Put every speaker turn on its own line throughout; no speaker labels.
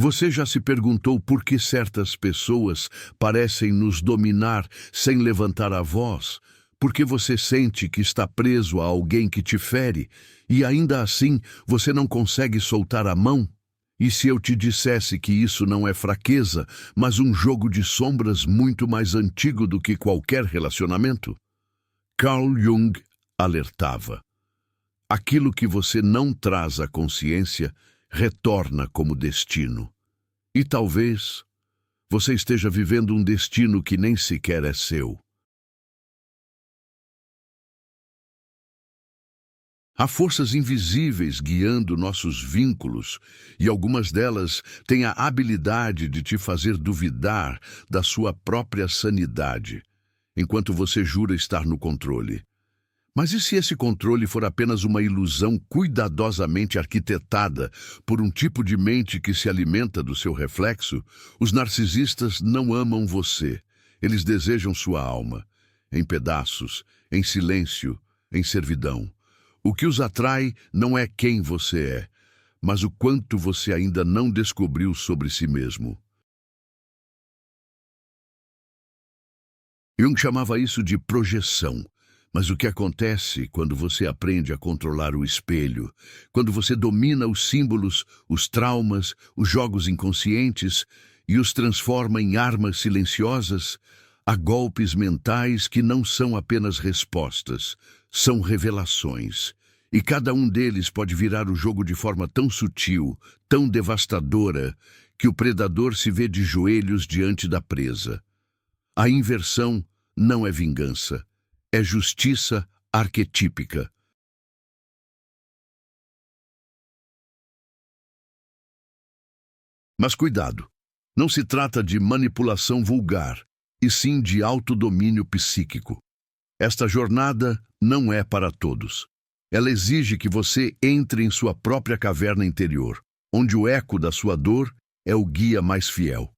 Você já se perguntou por que certas pessoas parecem nos dominar sem levantar a voz? Porque você sente que está preso a alguém que te fere e ainda assim você não consegue soltar a mão? E se eu te dissesse que isso não é fraqueza, mas um jogo de sombras muito mais antigo do que qualquer relacionamento? Carl Jung alertava: aquilo que você não traz à consciência retorna como destino. E talvez você esteja vivendo um destino que nem sequer é seu. Há forças invisíveis guiando nossos vínculos, e algumas delas têm a habilidade de te fazer duvidar da sua própria sanidade, enquanto você jura estar no controle. Mas e se esse controle for apenas uma ilusão cuidadosamente arquitetada por um tipo de mente que se alimenta do seu reflexo? Os narcisistas não amam você. Eles desejam sua alma, em pedaços, em silêncio, em servidão. O que os atrai não é quem você é, mas o quanto você ainda não descobriu sobre si mesmo. Jung chamava isso de projeção. Mas o que acontece quando você aprende a controlar o espelho, quando você domina os símbolos, os traumas, os jogos inconscientes e os transforma em armas silenciosas? Há golpes mentais que não são apenas respostas, são revelações. E cada um deles pode virar o jogo de forma tão sutil, tão devastadora, que o predador se vê de joelhos diante da presa. A inversão não é vingança. É justiça arquetípica. Mas cuidado, não se trata de manipulação vulgar, e sim de autodomínio psíquico. Esta jornada não é para todos. Ela exige que você entre em sua própria caverna interior, onde o eco da sua dor é o guia mais fiel.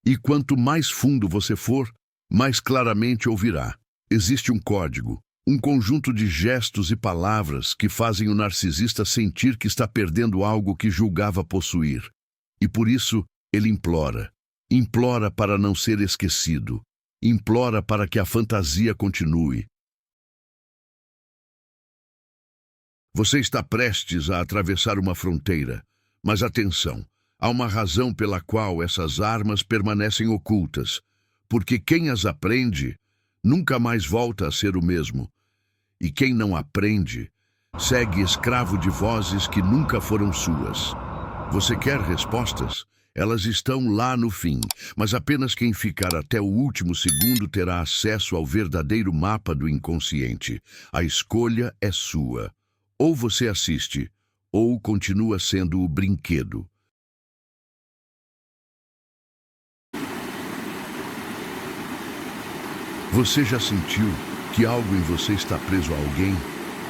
E quanto mais fundo você for, mais claramente ouvirá. Existe um código, um conjunto de gestos e palavras que fazem o narcisista sentir que está perdendo algo que julgava possuir. E por isso, ele implora. Implora para não ser esquecido. Implora para que a fantasia continue. Você está prestes a atravessar uma fronteira, mas atenção, há uma razão pela qual essas armas permanecem ocultas, porque quem as aprende nunca mais volta a ser o mesmo. E quem não aprende, segue escravo de vozes que nunca foram suas. Você quer respostas? Elas estão lá no fim, mas apenas quem ficar até o último segundo terá acesso ao verdadeiro mapa do inconsciente. A escolha é sua. Ou você assiste, ou continua sendo o brinquedo. Você já sentiu que algo em você está preso a alguém?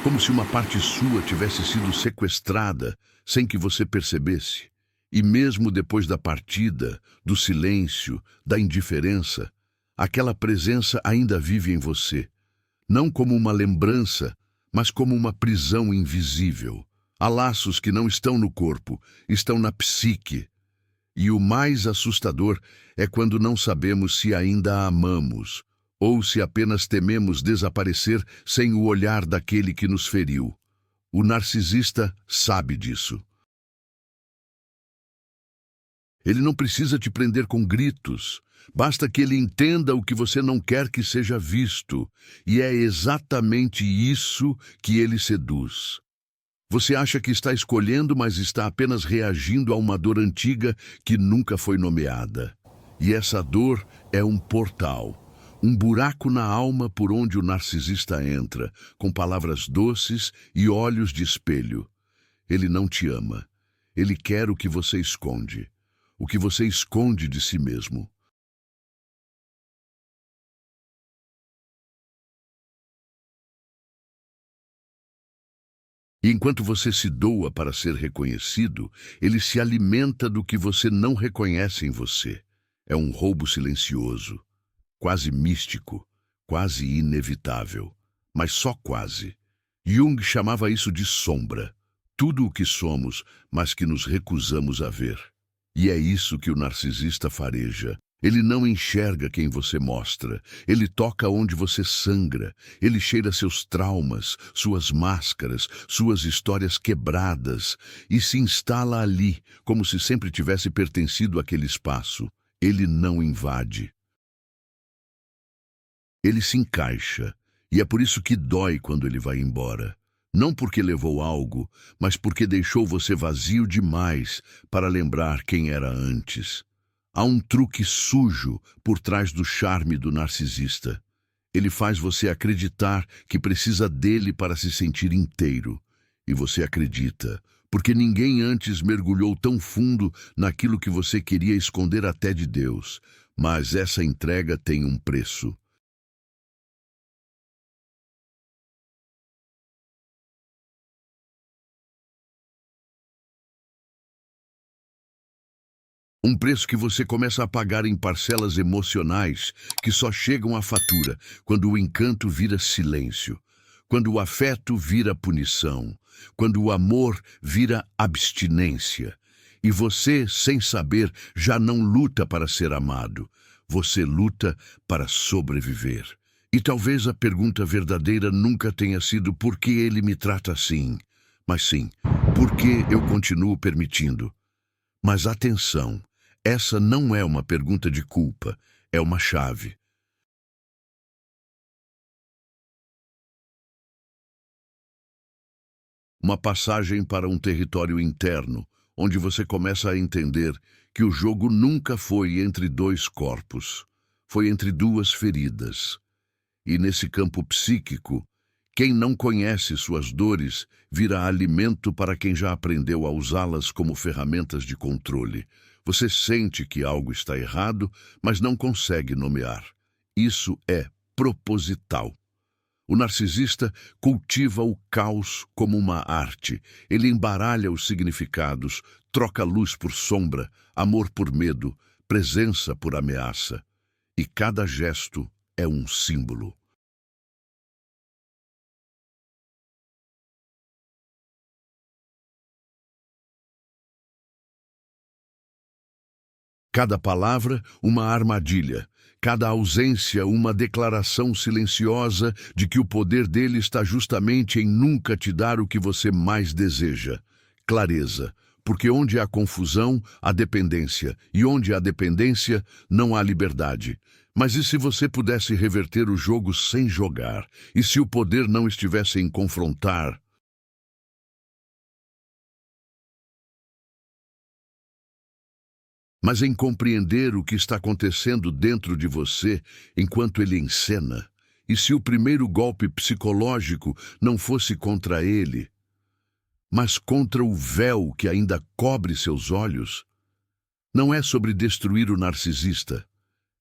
Como se uma parte sua tivesse sido sequestrada sem que você percebesse? E mesmo depois da partida, do silêncio, da indiferença, aquela presença ainda vive em você. Não como uma lembrança, mas como uma prisão invisível. Há laços que não estão no corpo, estão na psique. E o mais assustador é quando não sabemos se ainda a amamos, ou se apenas tememos desaparecer sem o olhar daquele que nos feriu. O narcisista sabe disso. Ele não precisa te prender com gritos. Basta que ele entenda o que você não quer que seja visto. E é exatamente isso que ele seduz. Você acha que está escolhendo, mas está apenas reagindo a uma dor antiga que nunca foi nomeada. E essa dor é um portal. Um buraco na alma por onde o narcisista entra, com palavras doces e olhos de espelho. Ele não te ama. Ele quer o que você esconde. O que você esconde de si mesmo. E enquanto você se doa para ser reconhecido, ele se alimenta do que você não reconhece em você. É um roubo silencioso. Quase místico, quase inevitável, mas só quase. Jung chamava isso de sombra, tudo o que somos, mas que nos recusamos a ver. E é isso que o narcisista fareja. Ele não enxerga quem você mostra. Ele toca onde você sangra. Ele cheira seus traumas, suas máscaras, suas histórias quebradas e se instala ali, como se sempre tivesse pertencido àquele espaço. Ele não invade. Ele se encaixa. E é por isso que dói quando ele vai embora. Não porque levou algo, mas porque deixou você vazio demais para lembrar quem era antes. Há um truque sujo por trás do charme do narcisista. Ele faz você acreditar que precisa dele para se sentir inteiro. E você acredita, porque ninguém antes mergulhou tão fundo naquilo que você queria esconder até de Deus. Mas essa entrega tem um preço. Um preço que você começa a pagar em parcelas emocionais que só chegam à fatura quando o encanto vira silêncio, quando o afeto vira punição, quando o amor vira abstinência. E você, sem saber, já não luta para ser amado. Você luta para sobreviver. E talvez a pergunta verdadeira nunca tenha sido por que ele me trata assim, mas sim, por que eu continuo permitindo. Mas atenção, essa não é uma pergunta de culpa, é uma chave. Uma passagem para um território interno, onde você começa a entender que o jogo nunca foi entre dois corpos, foi entre duas feridas. E nesse campo psíquico, quem não conhece suas dores vira alimento para quem já aprendeu a usá-las como ferramentas de controle. Você sente que algo está errado, mas não consegue nomear. Isso é proposital. O narcisista cultiva o caos como uma arte. Ele embaralha os significados, troca luz por sombra, amor por medo, presença por ameaça. E cada gesto é um símbolo. Cada palavra, uma armadilha. Cada ausência, uma declaração silenciosa de que o poder dele está justamente em nunca te dar o que você mais deseja. Clareza. Porque onde há confusão, há dependência. E onde há dependência, não há liberdade. Mas e se você pudesse reverter o jogo sem jogar? E se o poder não estivesse em confrontar? Mas em compreender o que está acontecendo dentro de você enquanto ele encena. E se o primeiro golpe psicológico não fosse contra ele, mas contra o véu que ainda cobre seus olhos? Não é sobre destruir o narcisista,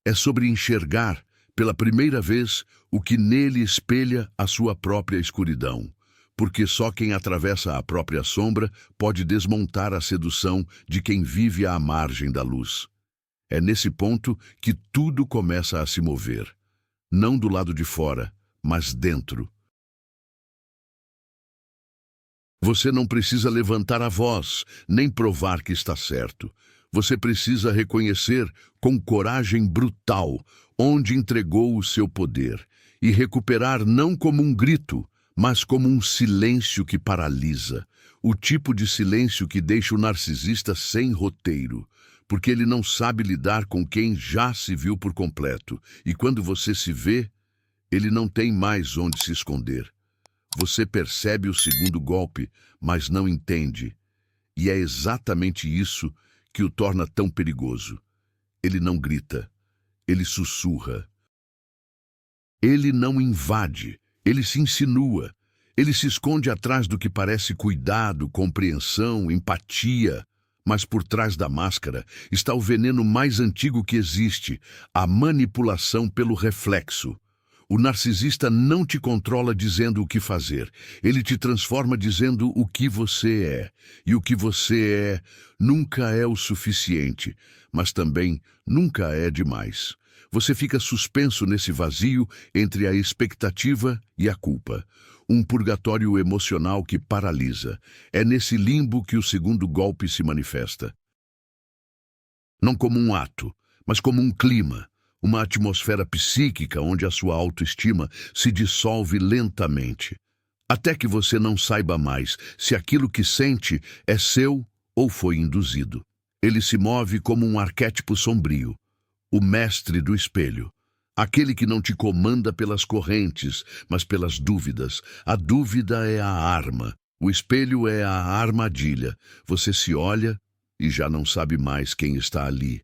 é sobre enxergar, pela primeira vez, o que nele espelha a sua própria escuridão. Porque só quem atravessa a própria sombra pode desmontar a sedução de quem vive à margem da luz. É nesse ponto que tudo começa a se mover. Não do lado de fora, mas dentro. Você não precisa levantar a voz, nem provar que está certo. Você precisa reconhecer com coragem brutal onde entregou o seu poder e recuperar não como um grito, mas como um silêncio que paralisa, o tipo de silêncio que deixa o narcisista sem roteiro, porque ele não sabe lidar com quem já se viu por completo, e quando você se vê, ele não tem mais onde se esconder. Você percebe o segundo golpe, mas não entende, e é exatamente isso que o torna tão perigoso. Ele não grita, ele sussurra. Ele não invade. Ele se insinua, ele se esconde atrás do que parece cuidado, compreensão, empatia. Mas por trás da máscara está o veneno mais antigo que existe, a manipulação pelo reflexo. O narcisista não te controla dizendo o que fazer, ele te transforma dizendo o que você é. E o que você é nunca é o suficiente, mas também nunca é demais. Você fica suspenso nesse vazio entre a expectativa e a culpa. Um purgatório emocional que paralisa. É nesse limbo que o segundo golpe se manifesta. Não como um ato, mas como um clima, uma atmosfera psíquica onde a sua autoestima se dissolve lentamente, até que você não saiba mais se aquilo que sente é seu ou foi induzido. Ele se move como um arquétipo sombrio, o mestre do espelho, aquele que não te comanda pelas correntes, mas pelas dúvidas. A dúvida é a arma, o espelho é a armadilha. Você se olha e já não sabe mais quem está ali.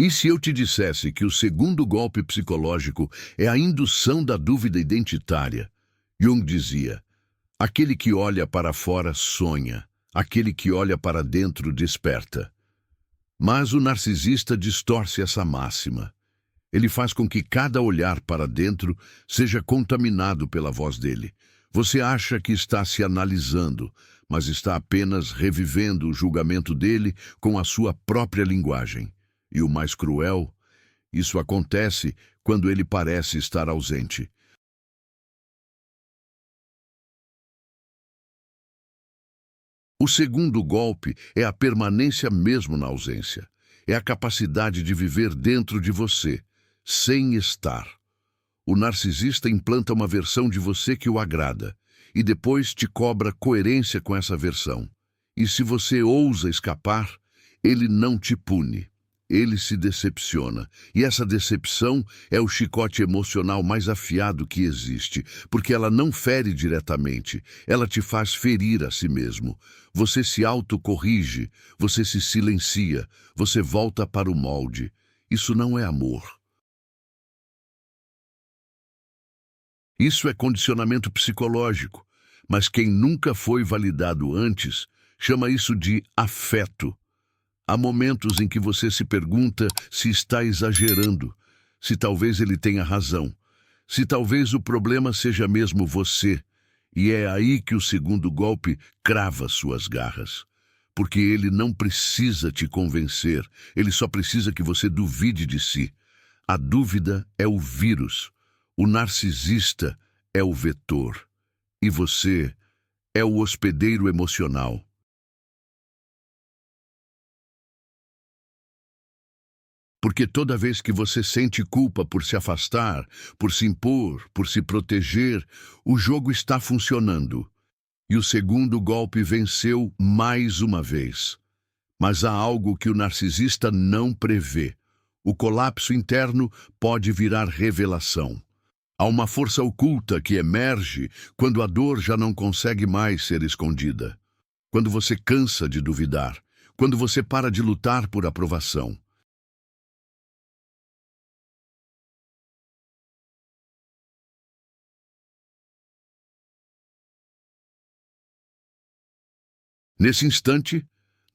E se eu te dissesse que o segundo golpe psicológico é a indução da dúvida identitária? Jung dizia: aquele que olha para fora sonha, aquele que olha para dentro desperta. Mas o narcisista distorce essa máxima. Ele faz com que cada olhar para dentro seja contaminado pela voz dele. Você acha que está se analisando, mas está apenas revivendo o julgamento dele com a sua própria linguagem. E o mais cruel, isso acontece quando ele parece estar ausente. O segundo golpe é a permanência mesmo na ausência. É a capacidade de viver dentro de você, sem estar. O narcisista implanta uma versão de você que o agrada, e depois te cobra coerência com essa versão. E se você ousa escapar, ele não te pune. Ele se decepciona, e essa decepção é o chicote emocional mais afiado que existe, porque ela não fere diretamente, ela te faz ferir a si mesmo. Você se autocorrige, você se silencia, você volta para o molde. Isso não é amor. Isso é condicionamento psicológico, mas quem nunca foi validado antes chama isso de afeto. Há momentos em que você se pergunta se está exagerando, se talvez ele tenha razão, se talvez o problema seja mesmo você, e é aí que o segundo golpe crava suas garras. Porque ele não precisa te convencer, ele só precisa que você duvide de si. A dúvida é o vírus, o narcisista é o vetor, e você é o hospedeiro emocional. Porque toda vez que você sente culpa por se afastar, por se impor, por se proteger, o jogo está funcionando. E o segundo golpe venceu mais uma vez. Mas há algo que o narcisista não prevê. O colapso interno pode virar revelação. Há uma força oculta que emerge quando a dor já não consegue mais ser escondida. Quando você cansa de duvidar. Quando você para de lutar por aprovação. Nesse instante,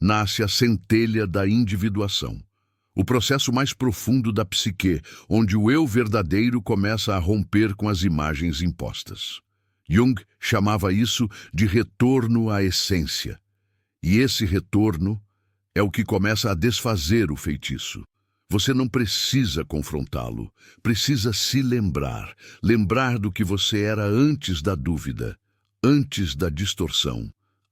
nasce a centelha da individuação, o processo mais profundo da psique, onde o eu verdadeiro começa a romper com as imagens impostas. Jung chamava isso de retorno à essência. E esse retorno é o que começa a desfazer o feitiço. Você não precisa confrontá-lo, precisa se lembrar, lembrar do que você era antes da dúvida, antes da distorção.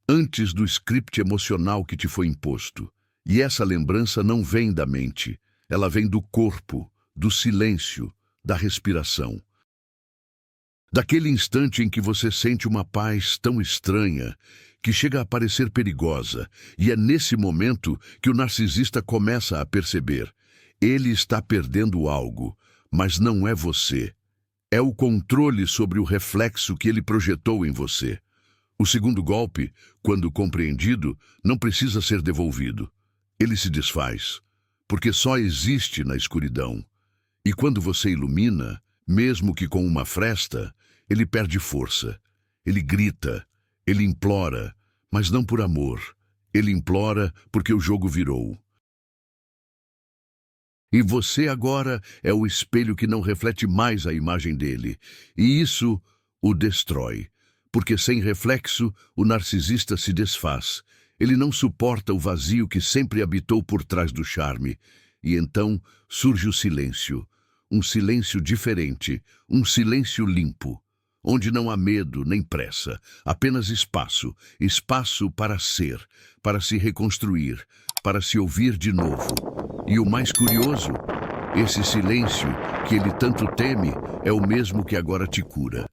Antes do script emocional que te foi imposto. E essa lembrança não vem da mente, ela vem do corpo, do silêncio, da respiração. Daquele instante em que você sente uma paz tão estranha, que chega a parecer perigosa, e é nesse momento que o narcisista começa a perceber. Ele está perdendo algo, mas não é você. É o controle sobre o reflexo que ele projetou em você. O segundo golpe, quando compreendido, não precisa ser devolvido. Ele se desfaz, porque só existe na escuridão. E quando você ilumina, mesmo que com uma fresta, ele perde força. Ele grita, ele implora, mas não por amor. Ele implora porque o jogo virou. E você agora é o espelho que não reflete mais a imagem dele. E isso o destrói. Porque sem reflexo, o narcisista se desfaz. Ele não suporta o vazio que sempre habitou por trás do charme. E então surge o silêncio. um silêncio diferente, um silêncio limpo, onde não há medo nem pressa, apenas espaço, espaço para ser, para se reconstruir, para se ouvir de novo. E o mais curioso, esse silêncio que ele tanto teme é o mesmo que agora te cura.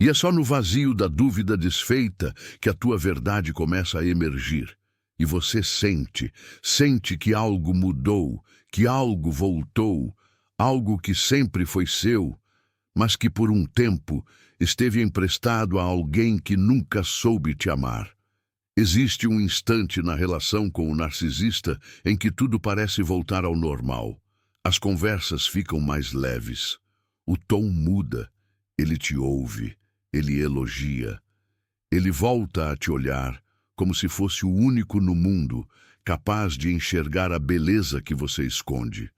E é só no vazio da dúvida desfeita que a tua verdade começa a emergir. E você sente que algo mudou, que algo voltou, algo que sempre foi seu, mas que por um tempo esteve emprestado a alguém que nunca soube te amar. Existe um instante na relação com o narcisista em que tudo parece voltar ao normal. As conversas ficam mais leves. O tom muda. Ele te ouve. Ele elogia. Ele volta a te olhar como se fosse o único no mundo capaz de enxergar a beleza que você esconde.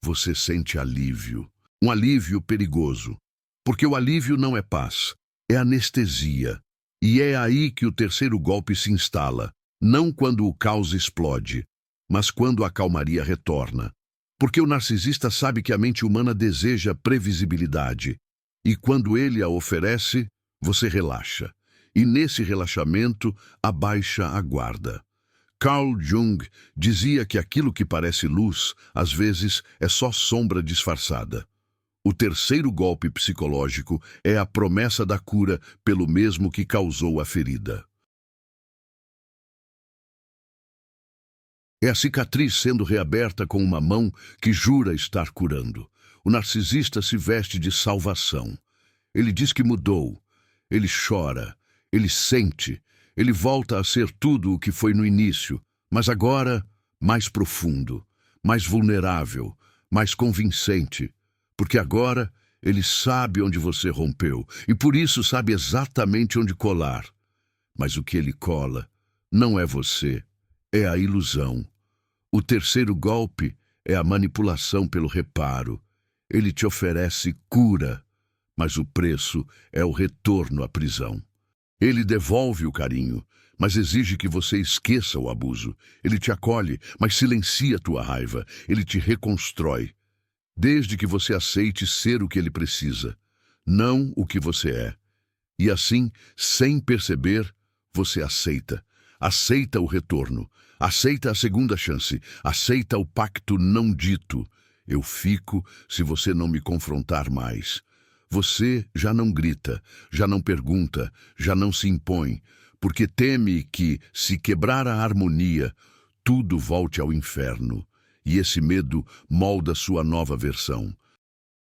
Você sente alívio. Um alívio perigoso. Porque o alívio não é paz, é anestesia. E é aí que o terceiro golpe se instala. Não quando o caos explode, mas quando a calmaria retorna. Porque o narcisista sabe que a mente humana deseja previsibilidade. E quando ele a oferece, você relaxa. E nesse relaxamento, abaixa a guarda. Carl Jung dizia que aquilo que parece luz, às vezes, é só sombra disfarçada. O terceiro golpe psicológico é a promessa da cura pelo mesmo que causou a ferida. É a cicatriz sendo reaberta com uma mão que jura estar curando. O narcisista se veste de salvação. Ele diz que mudou. Ele chora. Ele sente. Ele volta a ser tudo o que foi no início, mas agora mais profundo, mais vulnerável, mais convincente. Porque agora ele sabe onde você rompeu e por isso sabe exatamente onde colar. Mas o que ele cola não é você, é a ilusão. O terceiro golpe é a manipulação pelo reparo. Ele te oferece cura, mas o preço é o retorno à prisão. Ele devolve o carinho, mas exige que você esqueça o abuso. Ele te acolhe, mas silencia tua raiva. Ele te reconstrói. Desde que você aceite ser o que ele precisa, não o que você é. E assim, sem perceber, você aceita. Aceita o retorno. Aceita a segunda chance. Aceita o pacto não dito. Eu fico se você não me confrontar mais. Você já não grita, já não pergunta, já não se impõe, porque teme que, se quebrar a harmonia, tudo volte ao inferno. E esse medo molda sua nova versão.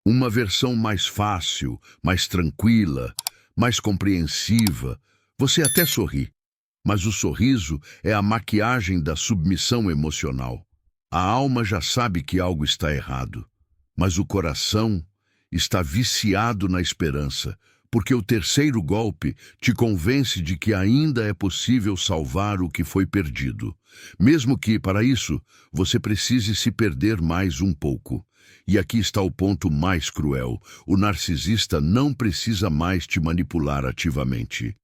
Uma versão mais fácil, mais tranquila, mais compreensiva. Você até sorri, mas o sorriso é a maquiagem da submissão emocional. A alma já sabe que algo está errado, mas o coração está viciado na esperança, porque o terceiro golpe te convence de que ainda é possível salvar o que foi perdido, mesmo que, para isso, você precise se perder mais um pouco. E aqui está o ponto mais cruel: o narcisista não precisa mais te manipular ativamente.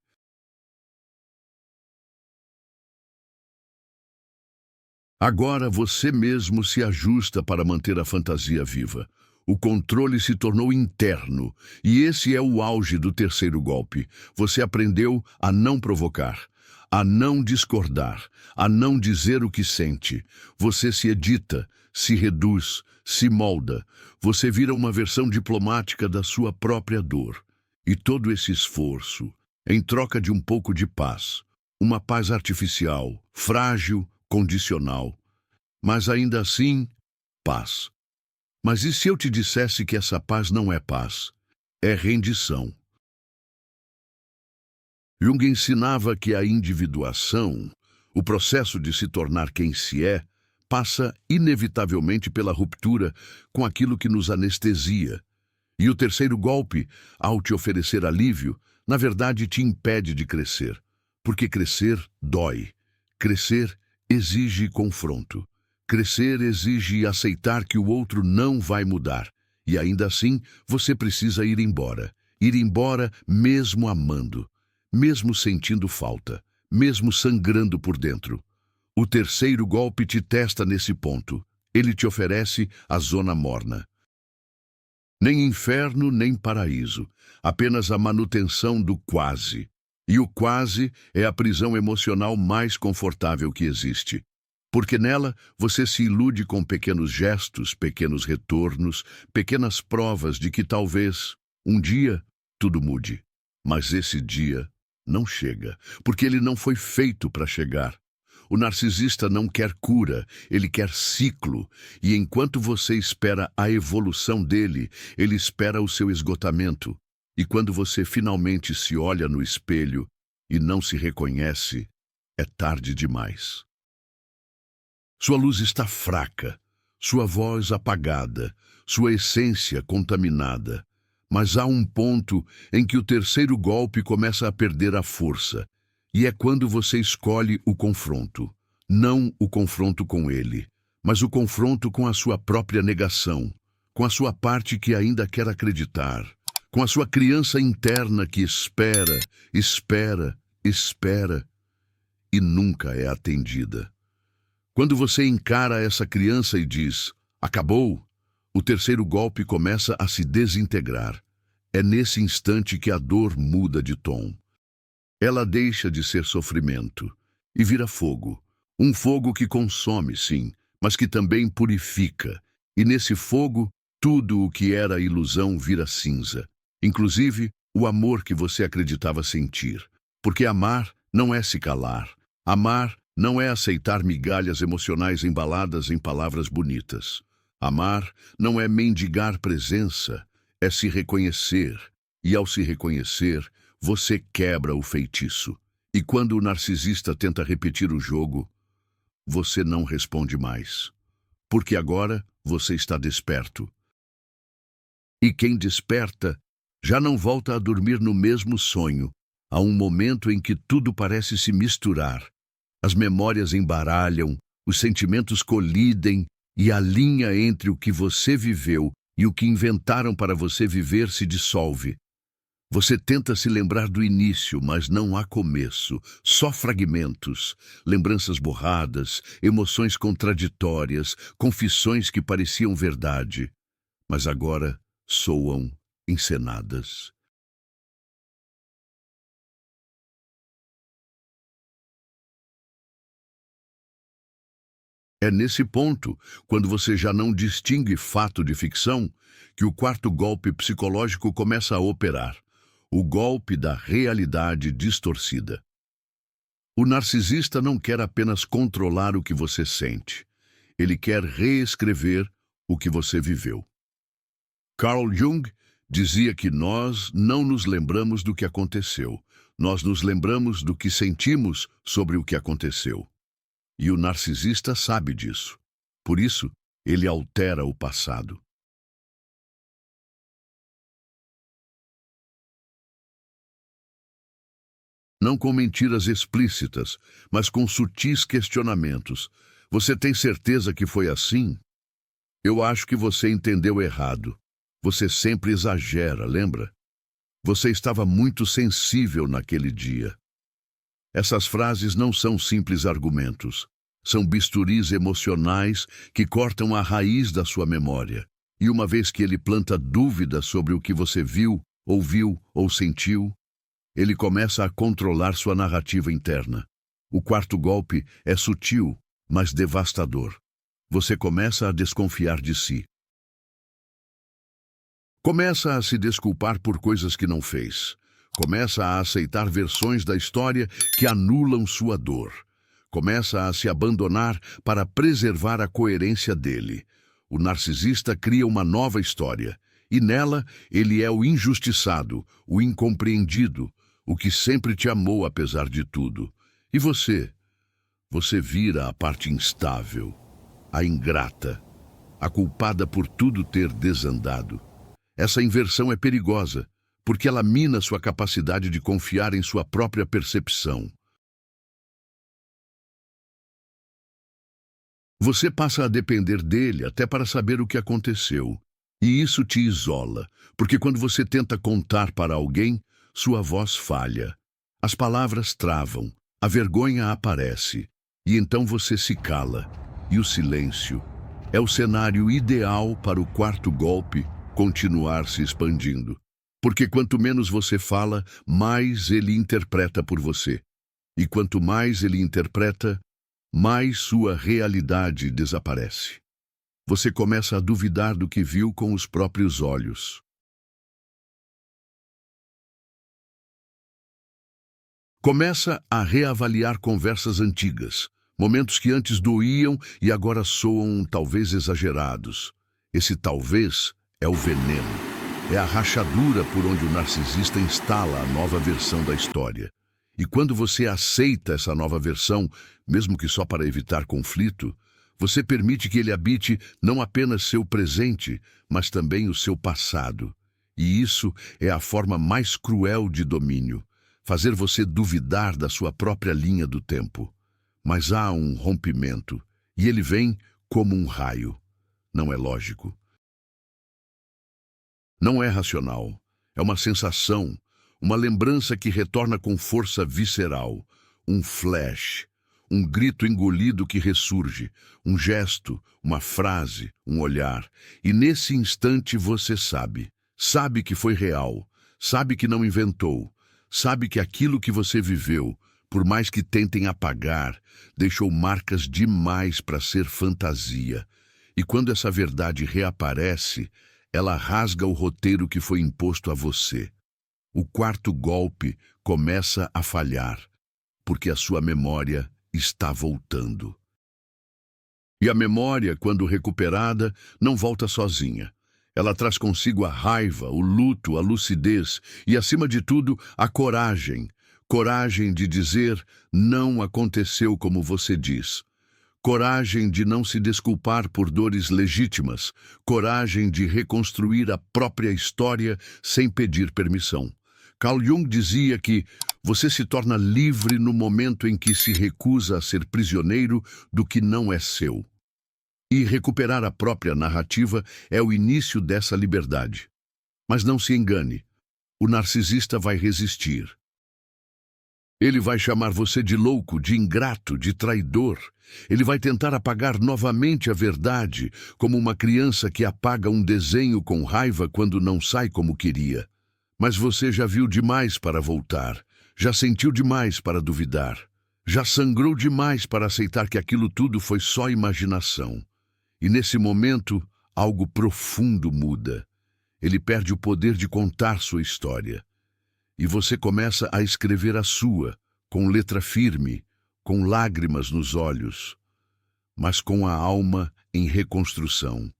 Agora você mesmo se ajusta para manter a fantasia viva. O controle se tornou interno, e esse é o auge do terceiro golpe. Você aprendeu a não provocar, a não discordar, a não dizer o que sente. Você se edita, se reduz, se molda. Você vira uma versão diplomática da sua própria dor. E todo esse esforço, em troca de um pouco de paz, uma paz artificial, frágil, condicional, mas ainda assim, paz. Mas e se eu te dissesse que essa paz não é paz? É rendição. Jung ensinava que a individuação, o processo de se tornar quem se é, passa inevitavelmente pela ruptura com aquilo que nos anestesia. E o terceiro golpe, ao te oferecer alívio, na verdade te impede de crescer. Porque crescer dói. Crescer exige confronto. Crescer exige aceitar que o outro não vai mudar. E ainda assim, você precisa ir embora. Ir embora mesmo amando, mesmo sentindo falta, mesmo sangrando por dentro. O terceiro golpe te testa nesse ponto. Ele te oferece a zona morna. Nem inferno, nem paraíso, apenas a manutenção do quase. E o quase é a prisão emocional mais confortável que existe. Porque nela você se ilude com pequenos gestos, pequenos retornos, pequenas provas de que talvez, um dia, tudo mude. Mas esse dia não chega, porque ele não foi feito para chegar. O narcisista não quer cura, ele quer ciclo. E enquanto você espera a evolução dele, ele espera o seu esgotamento. E quando você finalmente se olha no espelho e não se reconhece, é tarde demais. Sua luz está fraca, sua voz apagada, sua essência contaminada. Mas há um ponto em que o terceiro golpe começa a perder a força. E é quando você escolhe o confronto. Não o confronto com ele, mas o confronto com a sua própria negação, com a sua parte que ainda quer acreditar, com a sua criança interna que espera, espera, espera e nunca é atendida. Quando você encara essa criança e diz, acabou, o terceiro golpe começa a se desintegrar. É nesse instante que a dor muda de tom. Ela deixa de ser sofrimento e vira fogo. Um fogo que consome, sim, mas que também purifica. E nesse fogo, tudo o que era ilusão vira cinza. Inclusive, o amor que você acreditava sentir. Porque amar não é se calar. Amar não é aceitar migalhas emocionais embaladas em palavras bonitas. Amar não é mendigar presença, é se reconhecer. E ao se reconhecer, você quebra o feitiço. E quando o narcisista tenta repetir o jogo, você não responde mais. Porque agora você está desperto. E quem desperta já não volta a dormir no mesmo sonho. Há um momento em que tudo parece se misturar. As memórias embaralham, os sentimentos colidem e a linha entre o que você viveu e o que inventaram para você viver se dissolve. Você tenta se lembrar do início, mas não há começo, só fragmentos, lembranças borradas, emoções contraditórias, confissões que pareciam verdade, mas agora soam encenadas. É nesse ponto, quando você já não distingue fato de ficção, que o quarto golpe psicológico começa a operar. O golpe da realidade distorcida. O narcisista não quer apenas controlar o que você sente. Ele quer reescrever o que você viveu. Carl Jung dizia que nós não nos lembramos do que aconteceu. Nós nos lembramos do que sentimos sobre o que aconteceu. E o narcisista sabe disso. Por isso, ele altera o passado. Não com mentiras explícitas, mas com sutis questionamentos. Você tem certeza que foi assim? Eu acho que você entendeu errado. Você sempre exagera, lembra? Você estava muito sensível naquele dia. Essas frases não são simples argumentos. São bisturis emocionais que cortam a raiz da sua memória. E uma vez que ele planta dúvida sobre o que você viu, ouviu ou sentiu, ele começa a controlar sua narrativa interna. O quarto golpe é sutil, mas devastador. Você começa a desconfiar de si. Começa a se desculpar por coisas que não fez. Começa a aceitar versões da história que anulam sua dor. Começa a se abandonar para preservar a coerência dele. O narcisista cria uma nova história, e nela ele é o injustiçado, o incompreendido, o que sempre te amou apesar de tudo. E você? Você vira a parte instável, a ingrata, a culpada por tudo ter desandado. Essa inversão é perigosa, porque ela mina sua capacidade de confiar em sua própria percepção. Você passa a depender dele até para saber o que aconteceu. E isso te isola, porque quando você tenta contar para alguém, sua voz falha. As palavras travam, a vergonha aparece, e então você se cala, e o silêncio É o cenário ideal para o quarto golpe continuar se expandindo. Porque quanto menos você fala, mais ele interpreta por você. E quanto mais ele interpreta, mais sua realidade desaparece. Você começa a duvidar do que viu com os próprios olhos. Começa a reavaliar conversas antigas, momentos que antes doíam e agora soam talvez exagerados. Esse talvez é o veneno, é a rachadura por onde o narcisista instala a nova versão da história. E quando você aceita essa nova versão, mesmo que só para evitar conflito, você permite que ele habite não apenas seu presente, mas também o seu passado. E isso é a forma mais cruel de domínio. Fazer você duvidar da sua própria linha do tempo. Mas há um rompimento, e ele vem como um raio. Não é lógico. Não é racional. É uma sensação, uma lembrança que retorna com força visceral. Um flash, um grito engolido que ressurge, um gesto, uma frase, um olhar. E nesse instante você sabe que foi real, sabe que não inventou, sabe que aquilo que você viveu, por mais que tentem apagar, deixou marcas demais para ser fantasia. E quando essa verdade reaparece, ela rasga o roteiro que foi imposto a você. O quarto golpe começa a falhar, porque a sua memória está voltando. E a memória, quando recuperada, não volta sozinha. Ela traz consigo a raiva, o luto, a lucidez e, acima de tudo, a coragem. Coragem de dizer, não aconteceu como você diz. Coragem de não se desculpar por dores legítimas. Coragem de reconstruir a própria história sem pedir permissão. Carl Jung dizia que você se torna livre no momento em que se recusa a ser prisioneiro do que não é seu. E recuperar a própria narrativa é o início dessa liberdade. Mas não se engane, o narcisista vai resistir. Ele vai chamar você de louco, de ingrato, de traidor. Ele vai tentar apagar novamente a verdade, como uma criança que apaga um desenho com raiva quando não sai como queria. Mas você já viu demais para voltar, já sentiu demais para duvidar, já sangrou demais para aceitar que aquilo tudo foi só imaginação. E nesse momento, algo profundo muda. Ele perde o poder de contar sua história. E você começa a escrever a sua, com letra firme, com lágrimas nos olhos, mas com a alma em reconstrução.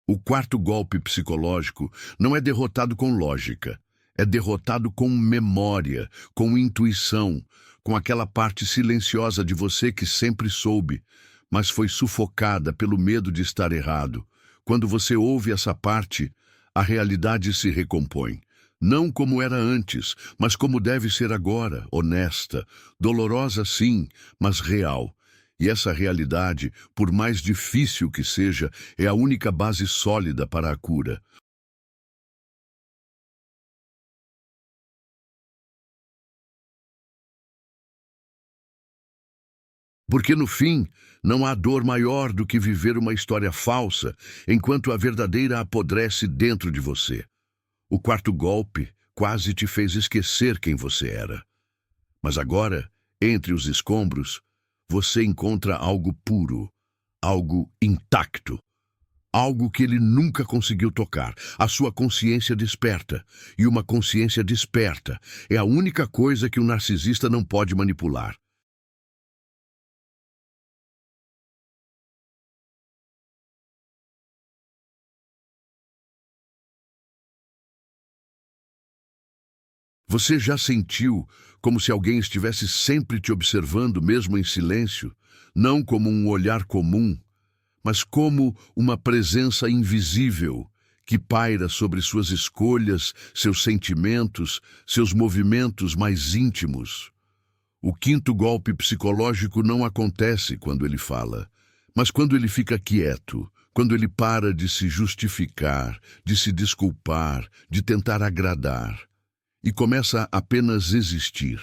O quarto golpe psicológico não é derrotado com lógica, é derrotado com memória, com intuição, com aquela parte silenciosa de você que sempre soube, mas foi sufocada pelo medo de estar errado. Quando você ouve essa parte, a realidade se recompõe. Não como era antes, mas como deve ser agora, honesta, dolorosa sim, mas real. E essa realidade, por mais difícil que seja, é a única base sólida para a cura. Porque no fim, não há dor maior do que viver uma história falsa, enquanto a verdadeira apodrece dentro de você. O quarto golpe quase te fez esquecer quem você era. Mas agora, entre os escombros, você encontra algo puro, algo intacto, algo que ele nunca conseguiu tocar. A sua consciência desperta, e uma consciência desperta é a única coisa que o narcisista não pode manipular. Você já sentiu como se alguém estivesse sempre te observando, mesmo em silêncio, não como um olhar comum, mas como uma presença invisível que paira sobre suas escolhas, seus sentimentos, seus movimentos mais íntimos? O quinto golpe psicológico não acontece quando ele fala, mas quando ele fica quieto, quando ele para de se justificar, de se desculpar, de tentar agradar, e começa a apenas existir,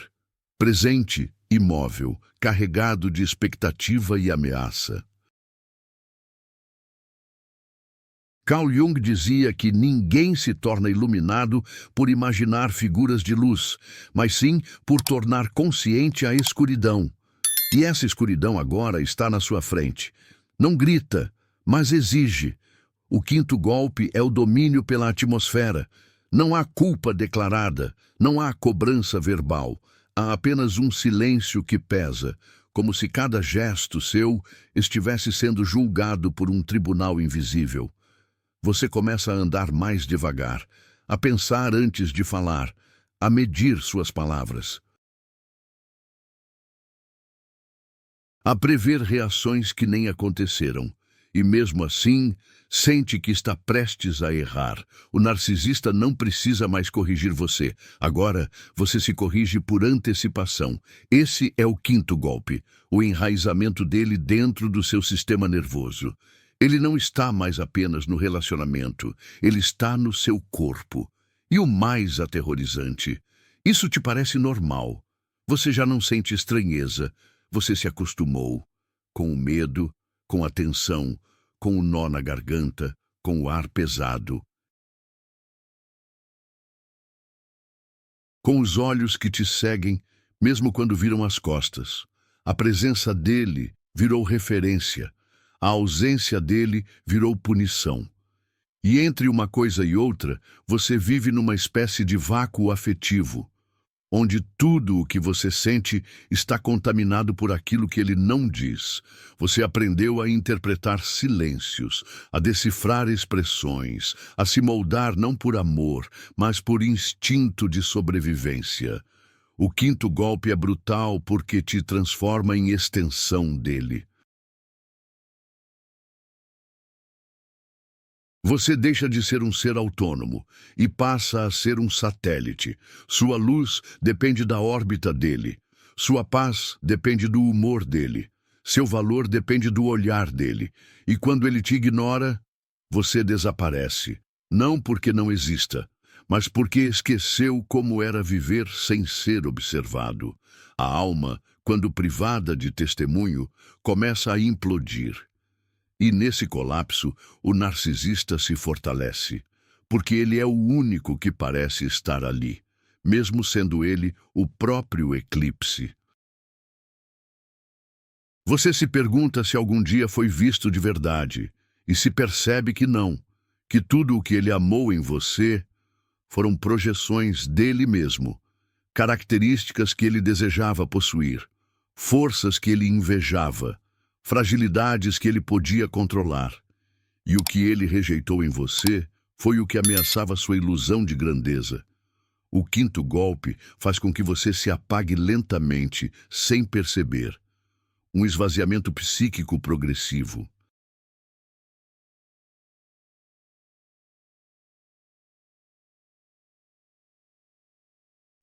presente imóvel, carregado de expectativa e ameaça. Carl Jung dizia que ninguém se torna iluminado por imaginar figuras de luz, mas sim por tornar consciente a escuridão. E essa escuridão agora está na sua frente. Não grita, mas exige. O quinto golpe é o domínio pela atmosfera. Não há culpa declarada, não há cobrança verbal. Há apenas um silêncio que pesa, como se cada gesto seu estivesse sendo julgado por um tribunal invisível. Você começa a andar mais devagar, a pensar antes de falar, a medir suas palavras, a prever reações que nem aconteceram. E mesmo assim, sente que está prestes a errar. O narcisista não precisa mais corrigir você. Agora, você se corrige por antecipação. Esse é o quinto golpe, o enraizamento dele dentro do seu sistema nervoso. Ele não está mais apenas no relacionamento, ele está no seu corpo. E o mais aterrorizante, isso te parece normal. Você já não sente estranheza, você se acostumou com o medo, com a tensão, com o nó na garganta, com o ar pesado. Com os olhos que te seguem, mesmo quando viram as costas. A presença dele virou referência. A ausência dele virou punição. E entre uma coisa e outra, você vive numa espécie de vácuo afetivo, onde tudo o que você sente está contaminado por aquilo que ele não diz. Você aprendeu a interpretar silêncios, a decifrar expressões, a se moldar não por amor, mas por instinto de sobrevivência. O quinto golpe é brutal porque te transforma em extensão dele. Você deixa de ser um ser autônomo e passa a ser um satélite. Sua luz depende da órbita dele. Sua paz depende do humor dele. Seu valor depende do olhar dele. E quando ele te ignora, você desaparece. Não porque não exista, mas porque esqueceu como era viver sem ser observado. A alma, quando privada de testemunho, começa a implodir. E nesse colapso, o narcisista se fortalece, porque ele é o único que parece estar ali, mesmo sendo ele o próprio eclipse. Você se pergunta se algum dia foi visto de verdade, e se percebe que não, que tudo o que ele amou em você foram projeções dele mesmo, características que ele desejava possuir, forças que ele invejava, fragilidades que ele podia controlar. E o que ele rejeitou em você foi o que ameaçava sua ilusão de grandeza. O quinto golpe faz com que você se apague lentamente, sem perceber. Um esvaziamento psíquico progressivo.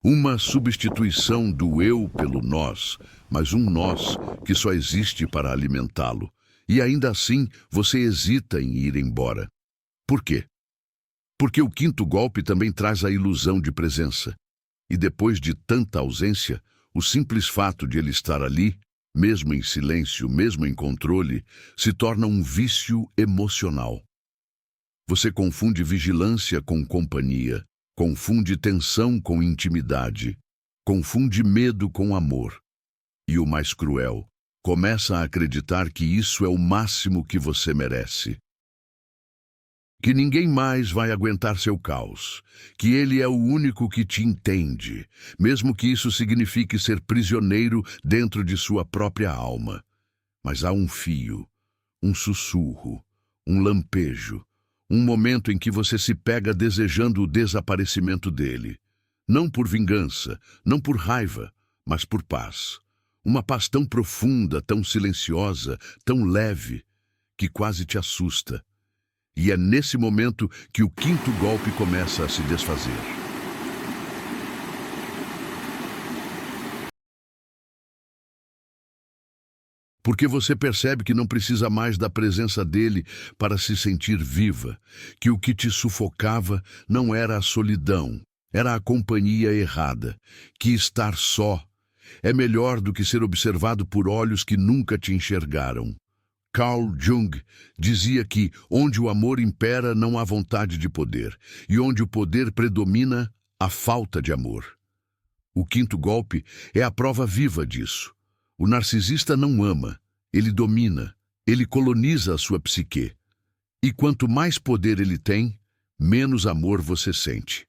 Uma substituição do eu pelo nós, mas um nós que só existe para alimentá-lo. E ainda assim, você hesita em ir embora. Por quê? Porque o quinto golpe também traz a ilusão de presença. E depois de tanta ausência, o simples fato de ele estar ali, mesmo em silêncio, mesmo em controle, se torna um vício emocional. Você confunde vigilância com companhia. Confunde tensão com intimidade, confunde medo com amor. E o mais cruel, começa a acreditar que isso é o máximo que você merece. Que ninguém mais vai aguentar seu caos, que ele é o único que te entende, mesmo que isso signifique ser prisioneiro dentro de sua própria alma. Mas há um fio, um sussurro, um lampejo, um momento em que você se pega desejando o desaparecimento dele. Não por vingança, não por raiva, mas por paz. Uma paz tão profunda, tão silenciosa, tão leve, que quase te assusta. E é nesse momento que o quinto golpe começa a se desfazer. Porque você percebe que não precisa mais da presença dele para se sentir viva, que o que te sufocava não era a solidão, era a companhia errada, que estar só, É melhor do que ser observado por olhos que nunca te enxergaram. Carl Jung dizia que onde o amor impera não há vontade de poder, e onde o poder predomina, há falta de amor. O quinto golpe é a prova viva disso. O narcisista não ama, ele domina, ele coloniza a sua psique. E quanto mais poder ele tem, menos amor você sente.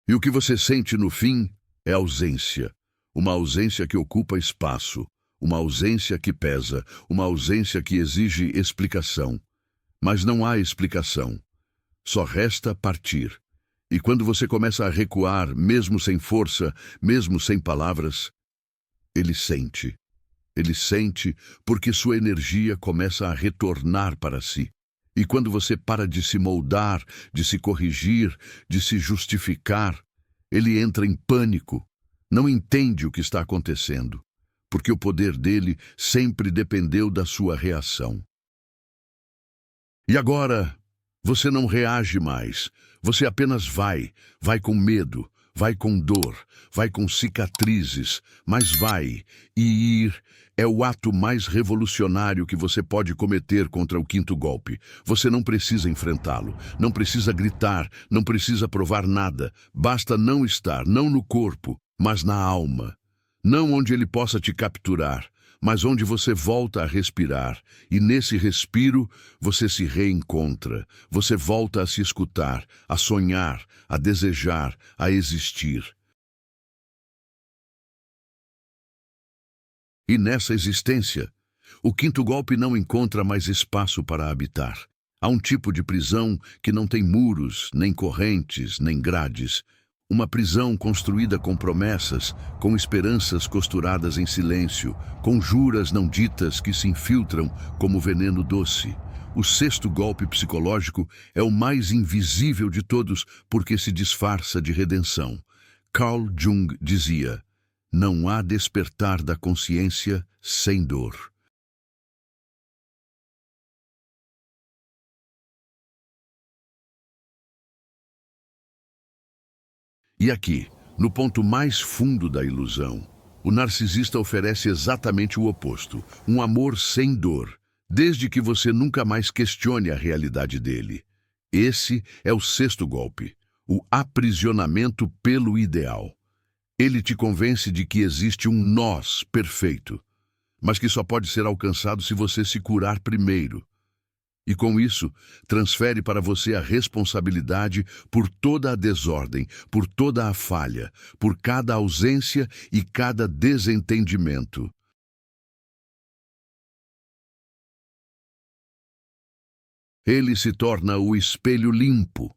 E o que você sente no fim é ausência. Uma ausência que ocupa espaço, uma ausência que pesa, uma ausência que exige explicação. Mas não há explicação. Só resta partir. E quando você começa a recuar, mesmo sem força, mesmo sem palavras, ele sente. Ele sente porque sua energia começa a retornar para si. E quando você para de se moldar, de se corrigir, de se justificar, ele entra em pânico. Não entende o que está acontecendo, porque o poder dele sempre dependeu da sua reação. E agora, você não reage mais. Você apenas vai com medo, vai com dor, vai com cicatrizes, mas vai. E ir é o ato mais revolucionário que você pode cometer contra o quinto golpe. Você não precisa enfrentá-lo, não precisa gritar, não precisa provar nada. Basta não estar, não no corpo, mas na alma. Não onde ele possa te capturar, mas onde você volta a respirar, e nesse respiro você se reencontra, você volta a se escutar, a sonhar, a desejar, a existir. E nessa existência, o quinto golpe não encontra mais espaço para habitar. Há um tipo de prisão que não tem muros, nem correntes, nem grades. Uma prisão construída com promessas, com esperanças costuradas em silêncio, com juras não ditas que se infiltram como veneno doce. O sexto golpe psicológico é o mais invisível de todos porque se disfarça de redenção. Carl Jung dizia: não há despertar da consciência sem dor. E aqui, no ponto mais fundo da ilusão, o narcisista oferece exatamente o oposto, um amor sem dor, desde que você nunca mais questione a realidade dele. Esse é o sexto golpe, o aprisionamento pelo ideal. Ele te convence de que existe um nós perfeito, mas que só pode ser alcançado se você se curar primeiro. E com isso, transfere para você a responsabilidade por toda a desordem, por toda a falha, por cada ausência e cada desentendimento. Ele se torna o espelho limpo,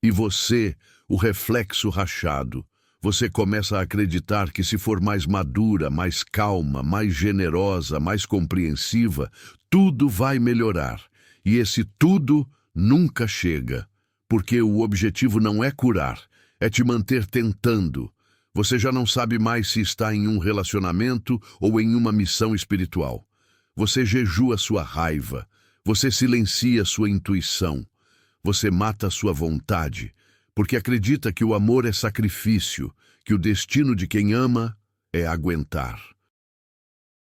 e você, o reflexo rachado. Você começa a acreditar que se for mais madura, mais calma, mais generosa, mais compreensiva, tudo vai melhorar. E esse tudo nunca chega, porque o objetivo não é curar, é te manter tentando. Você já não sabe mais se está em um relacionamento ou em uma missão espiritual. Você jejua sua raiva, você silencia sua intuição, você mata sua vontade, porque acredita que o amor é sacrifício, que o destino de quem ama é aguentar.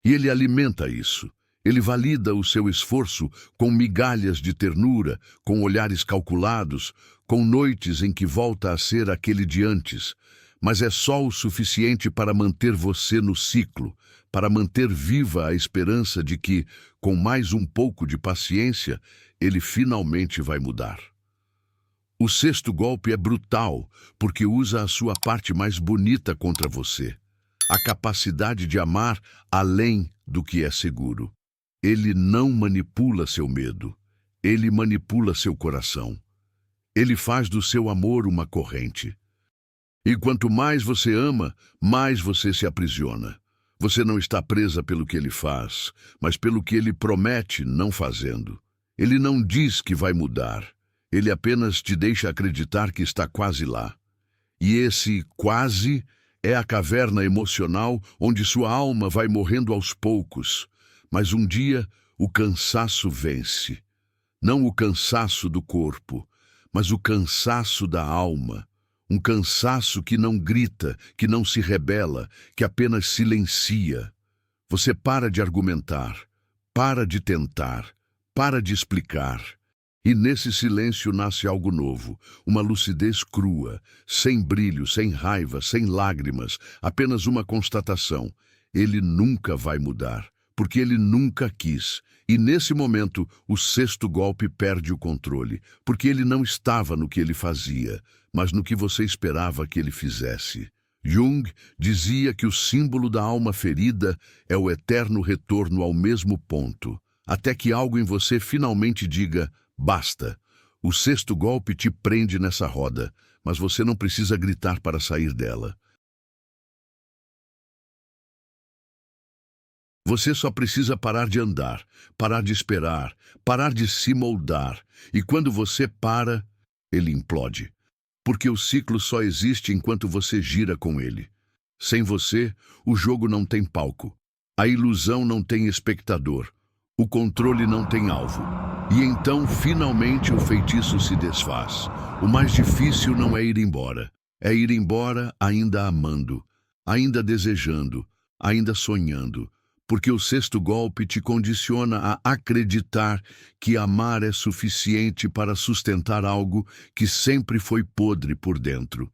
E ele alimenta isso. Ele valida o seu esforço com migalhas de ternura, com olhares calculados, com noites em que volta a ser aquele de antes, mas é só o suficiente para manter você no ciclo, para manter viva a esperança de que, com mais um pouco de paciência, ele finalmente vai mudar. O sexto golpe é brutal, porque usa a sua parte mais bonita contra você, a capacidade de amar além do que é seguro. Ele não manipula seu medo, ele manipula seu coração. Ele faz do seu amor uma corrente. E quanto mais você ama, mais você se aprisiona. Você não está presa pelo que ele faz, mas pelo que ele promete não fazendo. Ele não diz que vai mudar, ele apenas te deixa acreditar que está quase lá. E esse quase é a caverna emocional onde sua alma vai morrendo aos poucos. Mas um dia o cansaço vence. Não o cansaço do corpo, mas o cansaço da alma. Um cansaço que não grita, que não se rebela, que apenas silencia. Você para de argumentar, para de tentar, para de explicar. E nesse silêncio nasce algo novo, uma lucidez crua, sem brilho, sem raiva, sem lágrimas, apenas uma constatação. Ele nunca vai mudar, porque ele nunca quis. E nesse momento, o sexto golpe perde o controle, porque ele não estava no que ele fazia, mas no que você esperava que ele fizesse. Jung dizia que o símbolo da alma ferida é o eterno retorno ao mesmo ponto, até que algo em você finalmente diga: basta. O sexto golpe te prende nessa roda, mas você não precisa gritar para sair dela. Você só precisa parar de andar, parar de esperar, parar de se moldar. E quando você para, ele implode. Porque o ciclo só existe enquanto você gira com ele. Sem você, o jogo não tem palco. A ilusão não tem espectador. O controle não tem alvo. E então, finalmente, o feitiço se desfaz. O mais difícil não é ir embora. É ir embora ainda amando, ainda desejando, ainda sonhando. Porque o sexto golpe te condiciona a acreditar que amar é suficiente para sustentar algo que sempre foi podre por dentro.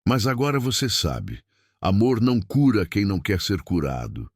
Mas agora você sabe, amor não cura quem não quer ser curado.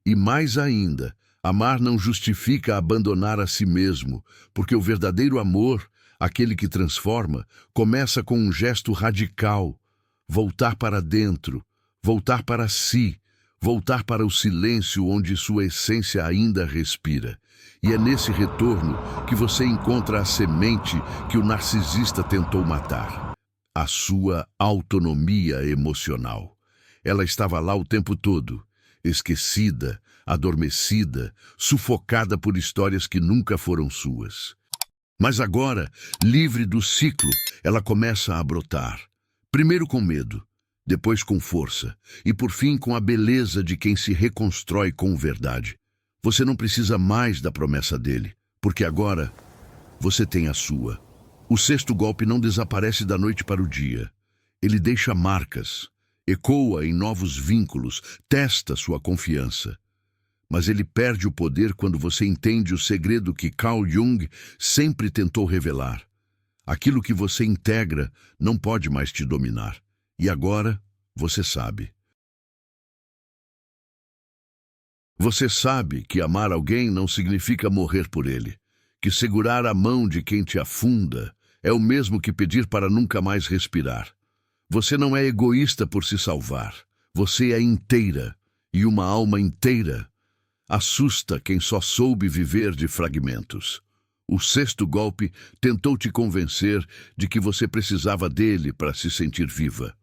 E mais ainda, amar não justifica abandonar a si mesmo, porque o verdadeiro amor, aquele que transforma, começa com um gesto radical: voltar para dentro, voltar para si, voltar para o silêncio onde sua essência ainda respira. E é nesse retorno que você encontra a semente que o narcisista tentou matar: a sua autonomia emocional. Ela estava lá o tempo todo, esquecida, adormecida, sufocada por histórias que nunca foram suas. Mas agora, livre do ciclo, ela começa a brotar. Primeiro com medo, depois com força, e por fim com a beleza de quem se reconstrói com verdade. Você não precisa mais da promessa dele, porque agora você tem a sua. O sexto golpe não desaparece da noite para o dia. Ele deixa marcas, ecoa em novos vínculos, testa sua confiança. Mas ele perde o poder quando você entende o segredo que Carl Jung sempre tentou revelar. Aquilo que você integra não pode mais te dominar. E agora, você sabe. Você sabe que amar alguém não significa morrer por ele, que segurar a mão de quem te afunda é o mesmo que pedir para nunca mais respirar. Você não é egoísta por se salvar. Você é inteira, e uma alma inteira assusta quem só soube viver de fragmentos. O sexto golpe tentou te convencer de que você precisava dele para se sentir viva.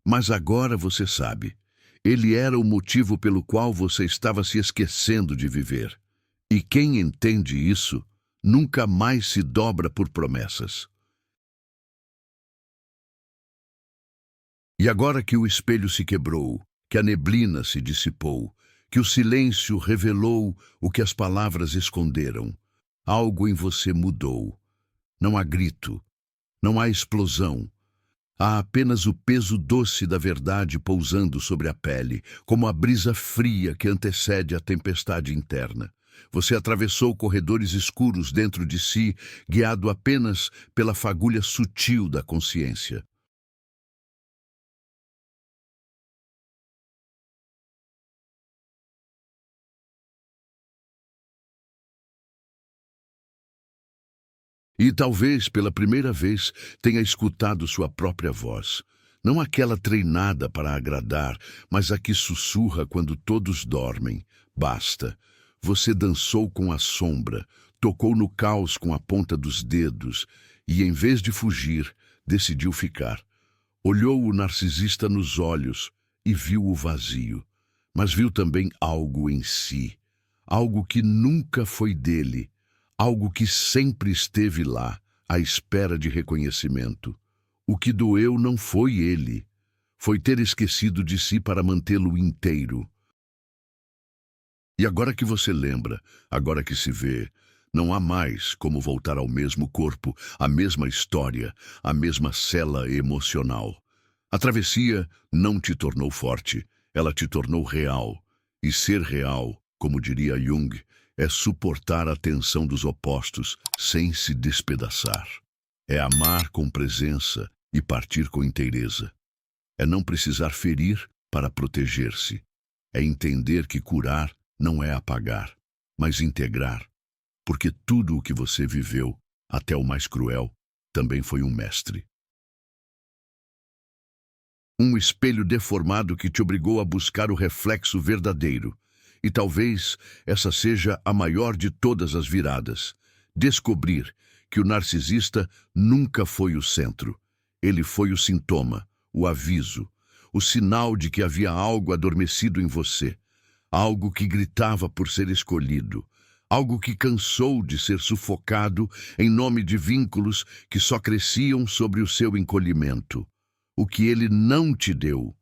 Mas agora você sabe. Ele era o motivo pelo qual você estava se esquecendo de viver. E quem entende isso nunca mais se dobra por promessas. E agora que o espelho se quebrou, que a neblina se dissipou, que o silêncio revelou o que as palavras esconderam, algo em você mudou. Não há grito, não há explosão. Há apenas o peso doce da verdade pousando sobre a pele, como a brisa fria que antecede a tempestade interna. Você atravessou corredores escuros dentro de si, guiado apenas pela fagulha sutil da consciência. E talvez, pela primeira vez, tenha escutado sua própria voz. Não aquela treinada para agradar, mas a que sussurra quando todos dormem. Basta. Você dançou com a sombra, tocou no caos com a ponta dos dedos e, em vez de fugir, decidiu ficar. Olhou o narcisista nos olhos e viu o vazio, mas viu também algo em si, algo que nunca foi dele, algo que sempre esteve lá, à espera de reconhecimento. O que doeu não foi ele, foi ter esquecido de si para mantê-lo inteiro. E agora que você lembra, agora que se vê, Não há mais como voltar ao mesmo corpo, à mesma história, à mesma cela emocional. A travessia não te tornou forte, ela te tornou real. E ser real, como diria Jung, é suportar a tensão dos opostos sem se despedaçar. É amar com presença e partir com inteireza. É não precisar ferir para proteger-se. É entender que curar não é apagar, mas integrar. Porque tudo o que você viveu, até o mais cruel, também foi um mestre. Um espelho deformado que te obrigou a buscar o reflexo verdadeiro. E talvez essa seja a maior de todas as viradas. Descobrir que o narcisista nunca foi o centro. Ele foi o sintoma, o aviso, o sinal de que havia algo adormecido em você. Algo que gritava por ser escolhido. Algo que cansou de ser sufocado em nome de vínculos que só cresciam sobre o seu encolhimento. O que ele não te deu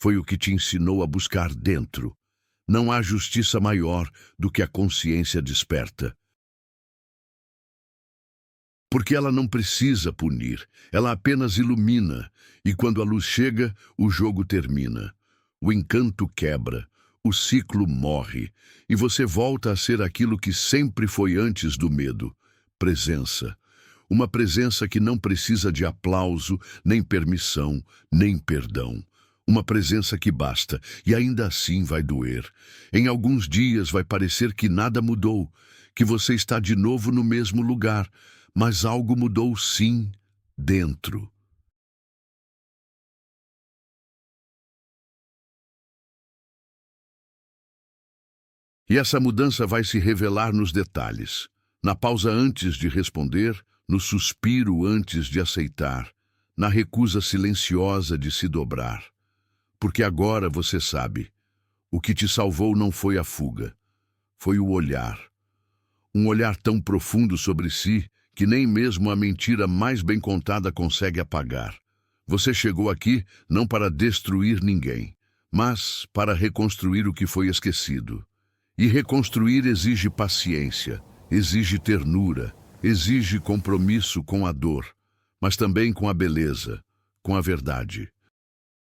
foi o que te ensinou a buscar dentro. Não há justiça maior do que a consciência desperta. Porque ela não precisa punir, ela apenas ilumina, e quando a luz chega, o jogo termina. O encanto quebra, o ciclo morre, e você volta a ser aquilo que sempre foi antes do medo: presença. Uma presença que não precisa de aplauso, nem permissão, nem perdão. Uma presença que basta, e ainda assim vai doer. Em alguns dias vai parecer que nada mudou, que você está de novo no mesmo lugar, mas algo mudou sim, dentro. E essa mudança vai se revelar nos detalhes, na pausa antes de responder, no suspiro antes de aceitar, na recusa silenciosa de se dobrar. Porque agora você sabe, o que te salvou não foi a fuga, foi o olhar. Um olhar tão profundo sobre si que nem mesmo a mentira mais bem contada consegue apagar. Você chegou aqui não para destruir ninguém, mas para reconstruir o que foi esquecido. E reconstruir exige paciência, exige ternura, exige compromisso com a dor, mas também com a beleza, com a verdade.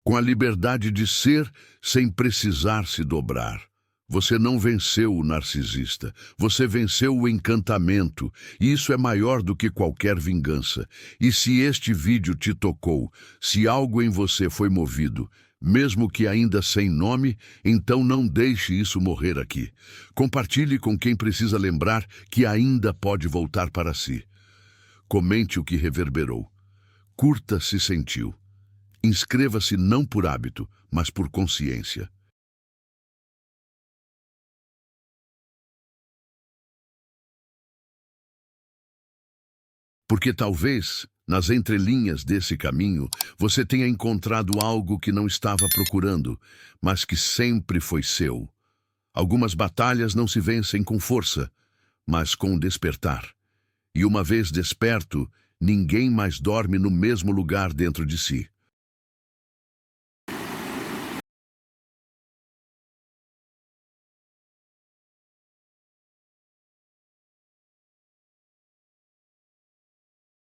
Com a liberdade de ser sem precisar se dobrar. Você não venceu o narcisista, você venceu o encantamento, e isso é maior do que qualquer vingança. E se este vídeo te tocou, se algo em você foi movido, mesmo que ainda sem nome, então não deixe isso morrer aqui. Compartilhe com quem precisa lembrar que ainda pode voltar para si. Comente o que reverberou. Curta se sentiu. Inscreva-se não por hábito, mas por consciência. Porque talvez, nas entrelinhas desse caminho, você tenha encontrado algo que não estava procurando, mas que sempre foi seu. Algumas batalhas não se vencem com força, mas com despertar. E uma vez desperto, ninguém mais dorme no mesmo lugar dentro de si.